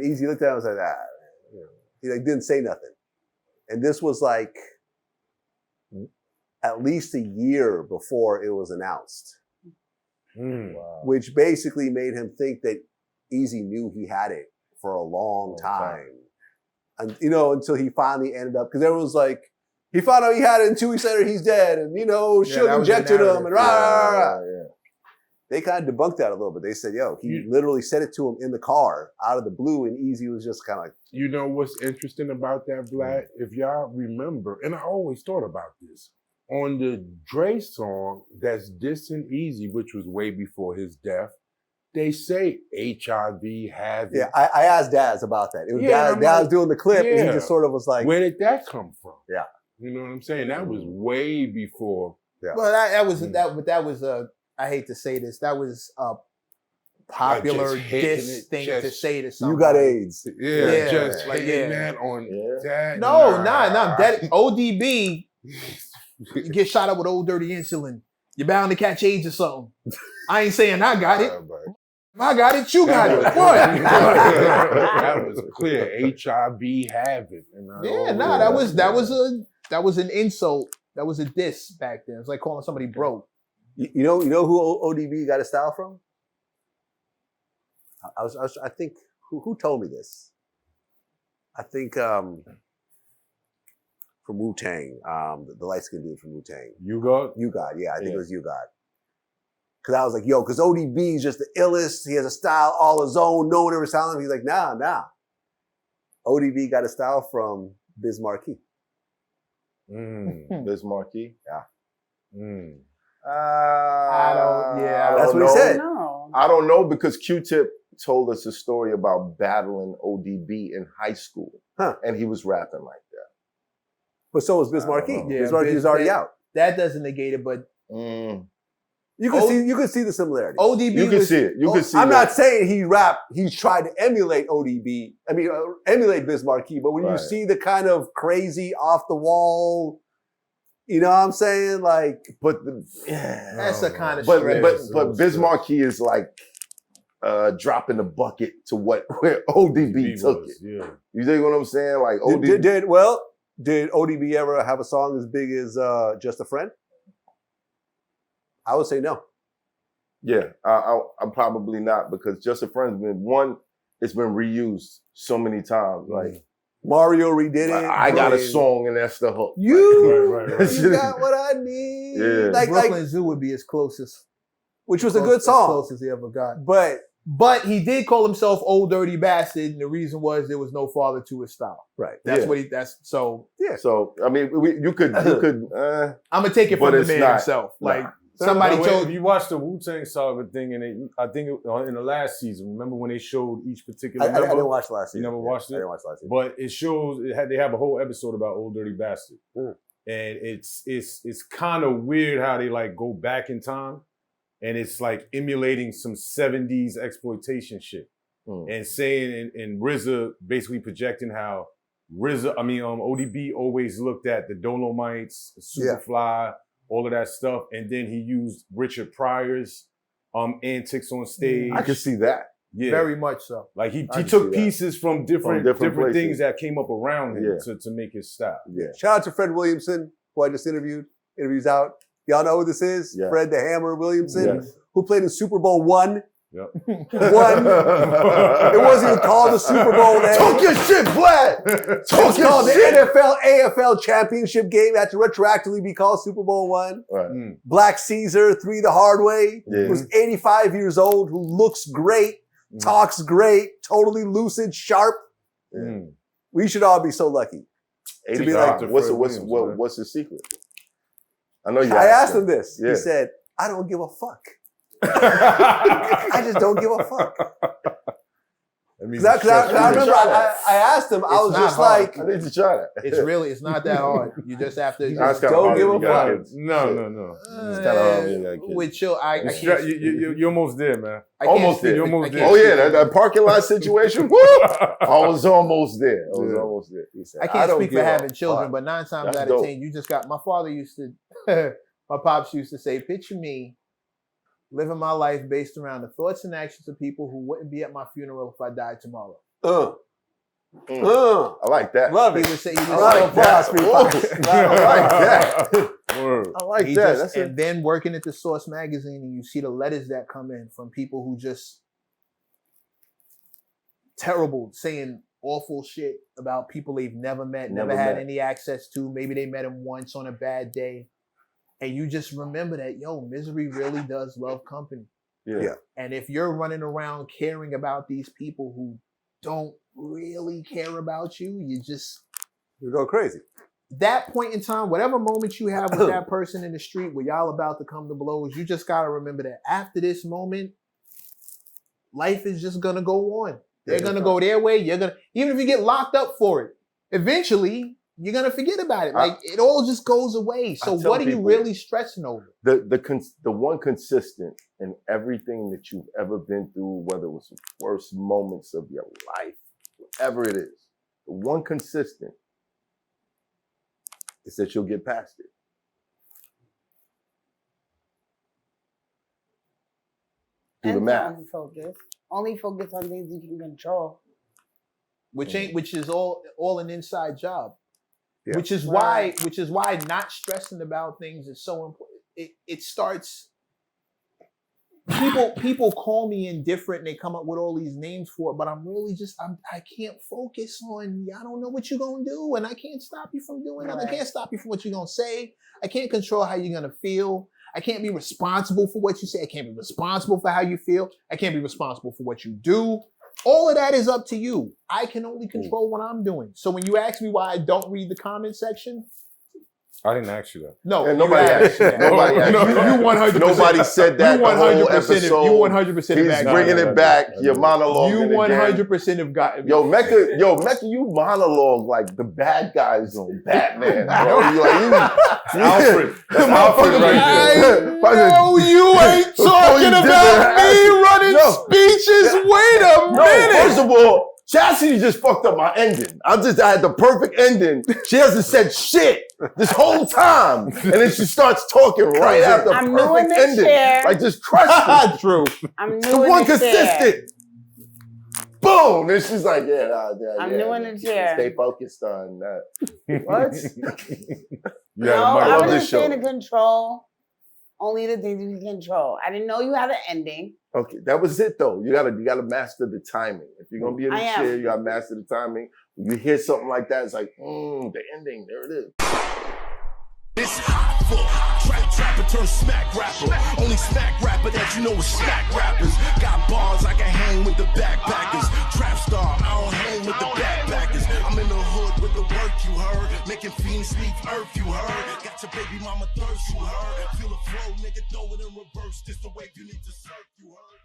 And Eazy looked at him and was like, he like didn't say nothing. And this was like at least a year before it was announced. Wow. Which basically made him think that Eazy knew he had it for a long time. And, you know, until he finally ended up, because everyone was like, he found out he had it, and 2 weeks later he's dead, and you know, Suge injected him, and They kind of debunked that a little bit. They said, yo, he literally said it to him in the car out of the blue, and Eazy was just kind of like. You know what's interesting about that, Vlad? If y'all remember, and I always thought about this, on the Dre song that's dissing Eazy, which was way before his death, they say HIV have it. Yeah, I asked Daz about that. It was Daz doing the clip, and he just sort of was like, where did that come from? Yeah. You know what I'm saying? That was way before. Yeah. Well, that was I hate to say this, that was a popular diss thing to say to somebody. You got AIDS. Yeah. Just like that on that. No, that ODB, you get shot up with old dirty insulin. You're bound to catch AIDS or something. I ain't saying I got it. I got it, you got it. What? That was clear. HIV have it. That was an insult. That was a diss back then. It's like calling somebody broke. You know who ODB got his style from? I think who told me this? I think from Wu-Tang, the light-skinned dude from Wu-Tang. You God, yeah, I think it was You God. Cause I was like, yo, cause ODB is just the illest. He has a style all his own. No one ever sounded him. He's like, nah. ODB got a style from Biz Markie. Biz Markie? Yeah. That's what he said. I don't know because Q-Tip told us a story about battling ODB in high school. And he was rapping like that. But so was Biz Markie. Biz Markie was already out. That doesn't negate it, but you can see the similarity. ODB you can see it. You can see I'm not saying he tried to emulate ODB. I mean, emulate Biz Markie, but when you see the kind of crazy off the wall, you know what I'm saying? Like, that's a kind of but Biz Markie is like dropping the bucket to where ODB took it. Yeah. You think what I'm saying? Like ODB. Did ODB ever have a song as big as Just a Friend? I would say no. Yeah, I'm probably not because Just a Friend's it's been reused so many times. Like Mario redid it. I got a song and that's the hook. You got what I need. Yeah. Like Brooklyn Zoo would be his closest. Which was a good song. As close as he ever got. But he did call himself Old Dirty Bastard, and the reason was there was no father to his style. Right. That's what so. Yeah. So I mean, you could. I'm gonna take it from the man himself. Like somebody told. If you watched the Wu-Tang Saga thing, and I think in the last season, remember when they showed each particular member? I didn't watch the last season. You never watched it? I didn't watch the last season. But it shows they have a whole episode about Old Dirty Bastard, and it's kind of weird how they like go back in time. And it's like emulating some 70s exploitation shit. And saying, and RZA basically projecting how ODB always looked at the Dolomites, Superfly, all of that stuff. And then he used Richard Pryor's antics on stage. I can see that. Yeah. Very much so. Like he took pieces from different things that came up around him to make his style. Yeah. Shout out to Fred Williamson, who I just interviewed. Interview's out. Y'all know who this is? Yeah. Fred the Hammer Williamson, who played in Super Bowl I. Yep. One. It wasn't even called the Super Bowl then. Talk your shit, Vlad. It's called the NFL AFL championship game. It had to retroactively be called Super Bowl I. Right. Black Caesar, 3 the hard way, who's 85 years old, who looks great, talks great, totally lucid, sharp. We should all be so lucky. 85. To be like, what's the secret? I know you. I asked him this. He said, "I don't give a fuck. I just don't give a fuck." Because I remember I asked him, I was just like, I need to try that. It's not that hard. You just have to don't give a fuck. No. It's kind of hard. With chill, you're almost there, man. Almost there. Oh yeah, that parking lot situation. Woo! I was almost there. I can't speak for having children, but 9 times out of 10, you just got. My father used to, my pops used to say, "Picture me living my life based around the thoughts and actions of people who wouldn't be at my funeral if I died tomorrow." I like that. Love He it. would say, I like that. I like He that. just- That's it. and then working at the Source magazine, and you see the letters that come in from people who just terrible, saying awful shit about people they've never met, never had any access to. Maybe they met him once on a bad day. And you just remember that, yo, misery really does love company. Yeah. And if you're running around caring about these people who don't really care about you, You go crazy. that point in time, whatever moment you have with that person in the street where y'all about to come to blows, you just got to remember that after this moment, life is just going to go on. They're going to go their way. You're going to, even if you get locked up for it, eventually you're going to forget about it. Like it all just goes away. So what are you really stressing over? The one consistent in everything that you've ever been through, whether it was the worst moments of your life, whatever it is, the one consistent is that you'll get past it. Do the math. Only focus on things you can control. Which is all an inside job. Yeah. Which is why not stressing about things is so important. It starts. People call me indifferent and they come up with all these names for it, but I'm really I can't focus on, I don't know what you're gonna do, and I can't stop you from doing it. I can't stop you from what you're gonna say. I can't control how you're gonna feel. I can't be responsible for what you say. I can't be responsible for how you feel. I can't be responsible for what you do. All of that is up to you. I can only control what I'm doing. So when you ask me why I don't read the comment section, I didn't ask you that. no, And nobody asked you. Nobody asked you. You 100%. Nobody said that the whole episode. You 100% He's bringing it back. Your monologue. You 100% have gotten. Yo, MECC, you monologue like the bad guys on Batman, bro. You like Alfred. That's Alfred right there. No, you ain't talking about me running speeches. Wait a minute. First of all, Chasity just fucked up my ending. I had the perfect ending. She hasn't said shit this whole time. And then she starts talking right after the perfect ending. Like just crushed it. True. I'm new The in one the chair. consistent. Boom. And she's like, I'm new in the chair. Stay focused on that. What? Yeah, No, Mike, I love was this just show. saying to control only the things you can control. I didn't know you had an ending. Okay, that was it though. You gotta master the timing. If you're gonna be in the I am. chair, you gotta master the timing. When you hear something like that, it's like, the ending, there it is. It's hot for trapper turn smack rapper. Only smack rapper that you know is smack rappers. Got bars I can hang with the backpackers. Trap star, I don't hang with the backpackers. I'm in the hood with the work you heard. Making fiends leave earth you heard. Got your baby mama thirst you heard. Feel the flow, nigga, throw it in reverse. This the wave you need to surf you heard.